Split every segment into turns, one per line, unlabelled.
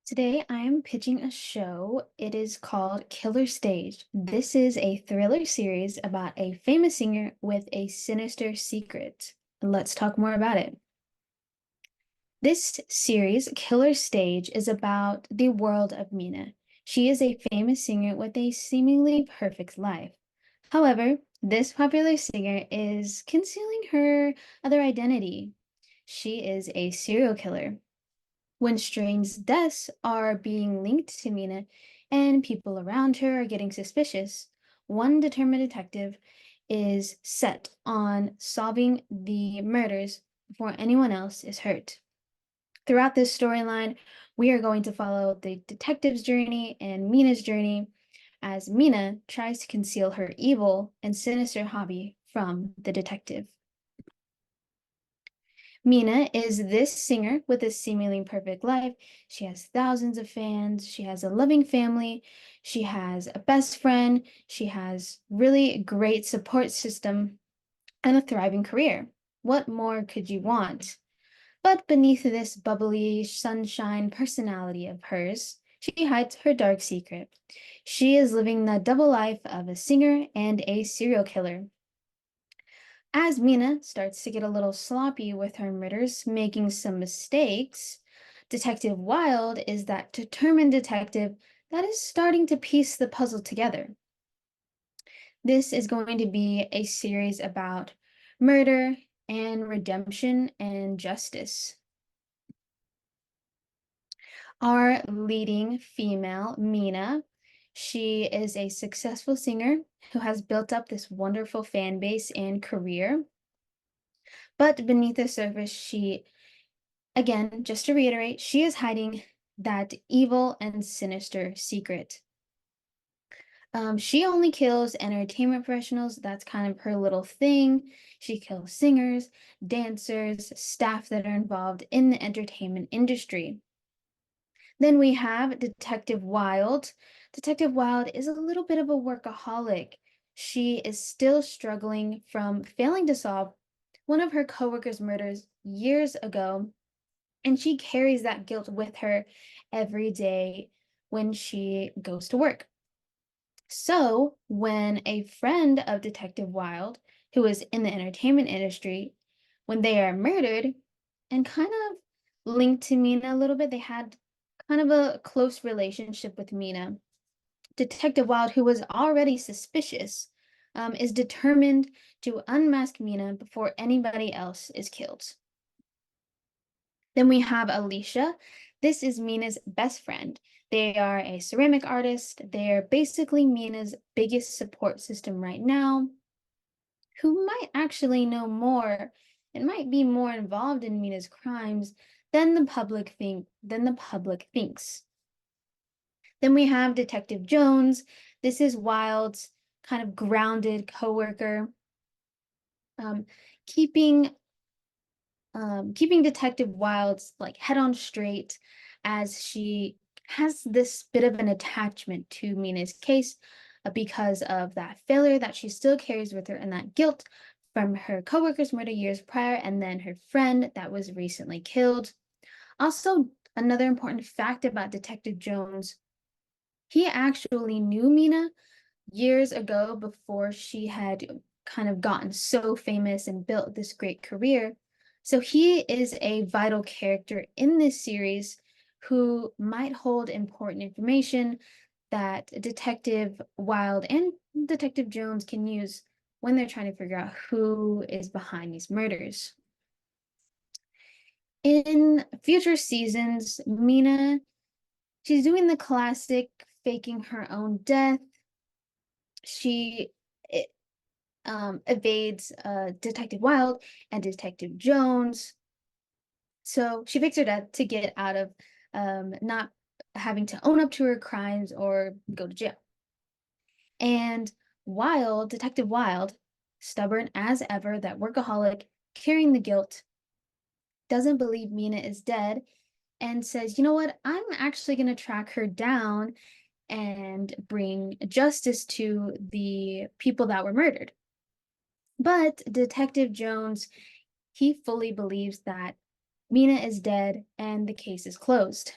Today I am pitching a show. It is called Killer Stage. This is a thriller series about a famous singer with a sinister secret. Let's talk more about it. This series, Killer Stage, is about the world of Mina. She is a famous singer with a seemingly perfect life. However, this popular singer is concealing her other identity. She is a serial killer. When strange deaths are being linked to Mina and people around her are getting suspicious, one determined detective is set on solving the murders before anyone else is hurt. Throughout this storyline, we are going to follow the detective's journey and Mina's journey as Mina tries to conceal her evil and sinister hobby from the detective. Mina is this singer with a seemingly perfect life. She has thousands of fans. She has a loving family. She has a best friend. She has really great support system and a thriving career. What more could you want? But beneath this bubbly sunshine personality of hers, she hides her dark secret. She is living the double life of a singer and a serial killer. As Mina starts to get a little sloppy with her murders, making some mistakes, Detective Wild is that determined detective that is starting to piece the puzzle together. This is going to be a series about murder and redemption and justice. Our leading female, Mina, she is a successful singer who has built up this wonderful fan base and career. But beneath the surface, again, just to reiterate, she is hiding that evil and sinister secret. She only kills entertainment professionals. That's kind of her little thing. She kills singers, dancers, staff that are involved in the entertainment industry. Then we have Detective Wild. Detective Wild is a little bit of a workaholic. She is still struggling from failing to solve one of her coworkers' murders years ago, and she carries that guilt with her every day when she goes to work. So, when a friend of Detective Wild, who is in the entertainment industry, when they are murdered and kind of linked to Mina a little bit, they had kind of a close relationship with Mina. Detective Wild, who was already suspicious, is determined to unmask Mina before anybody else is killed. Then we have Alicia. This is Mina's best friend. They are a ceramic artist. They're basically Mina's biggest support system right now, who might actually know more and might be more involved in Mina's crimes than the public thinks. Then we have Detective Jones. This is Wild's kind of grounded coworker, um, keeping keeping Detective Wild's like head on straight as she has this bit of an attachment to Mina's case because of that failure that she still carries with her and that guilt from her coworker's murder years prior and then her friend that was recently killed. Also, another important fact about Detective Jones, he actually knew Mina years ago before she had kind of gotten so famous and built this great career. So he is a vital character in this series who might hold important information that Detective Wild and Detective Jones can use when they're trying to figure out who is behind these murders. In future seasons, Mina, she's doing the classic faking her own death. She evades Detective Wild and Detective Jones. So she fakes her death to get out of not having to own up to her crimes or go to jail. And Detective Wild, stubborn as ever, that workaholic, carrying the guilt, doesn't believe Mina is dead and says, you know what, I'm actually going to track her down and bring justice to the people that were murdered. But Detective Jones, he fully believes that Mina is dead and the case is closed.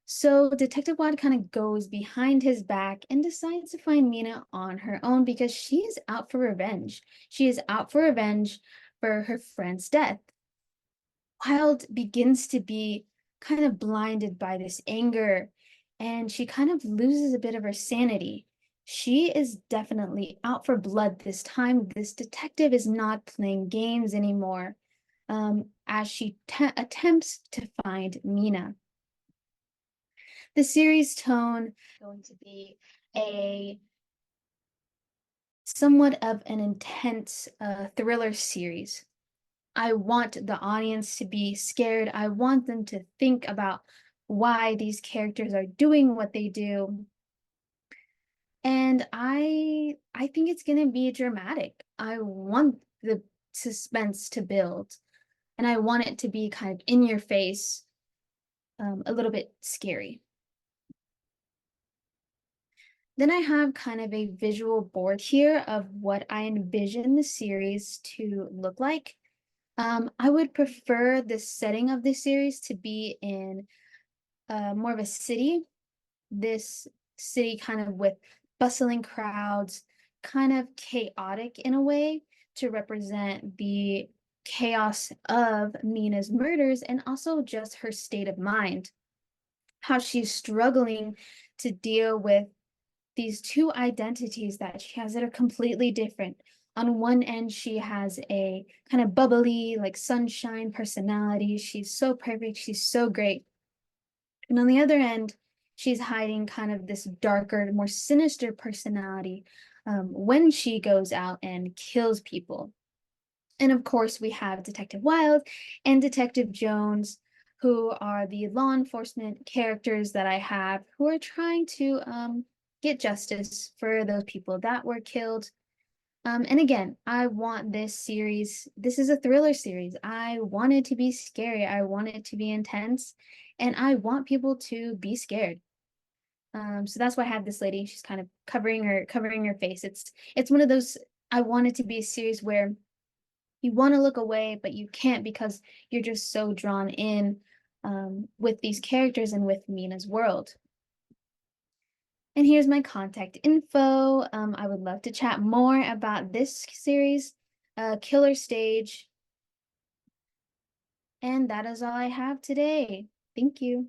So Detective Wad kind of goes behind his back and decides to find Mina on her own because she is out for revenge. She is out for revenge for her friend's death. Wild begins to be kind of blinded by this anger, and she kind of loses a bit of her sanity. She is definitely out for blood this time. This detective is not playing games anymore, as she attempts to find Mina. The series tone is going to be a somewhat of an intense thriller series. I want the audience to be scared. I want them to think about why these characters are doing what they do. And I think it's going to be dramatic. I want the suspense to build, and I want it to be kind of in your face, a little bit scary. Then I have kind of a visual board here of what I envision the series to look like. I would prefer the setting of this series to be in more of a city. This city kind of with bustling crowds, kind of chaotic in a way to represent the chaos of Mina's murders and also just her state of mind, how she's struggling to deal with these two identities that she has that are completely different. On one end, she has a kind of bubbly, like sunshine personality. She's so perfect. She's so great. And on the other end, she's hiding kind of this darker, more sinister personality when she goes out and kills people. And of course, we have Detective Wild and Detective Jones, who are the law enforcement characters that I have who are trying to get justice for those people that were killed. And again, I want this series, this is a thriller series. I want it to be scary. I want it to be intense. And I want people to be scared. So that's why I have this lady. She's kind of covering her face. It's one of those, I want it to be a series where you want to look away, but you can't because you're just so drawn in with these characters and with Mina's world. And here's my contact info. I would love to chat more about this series, Killer Stage. And that is all I have today. Thank you.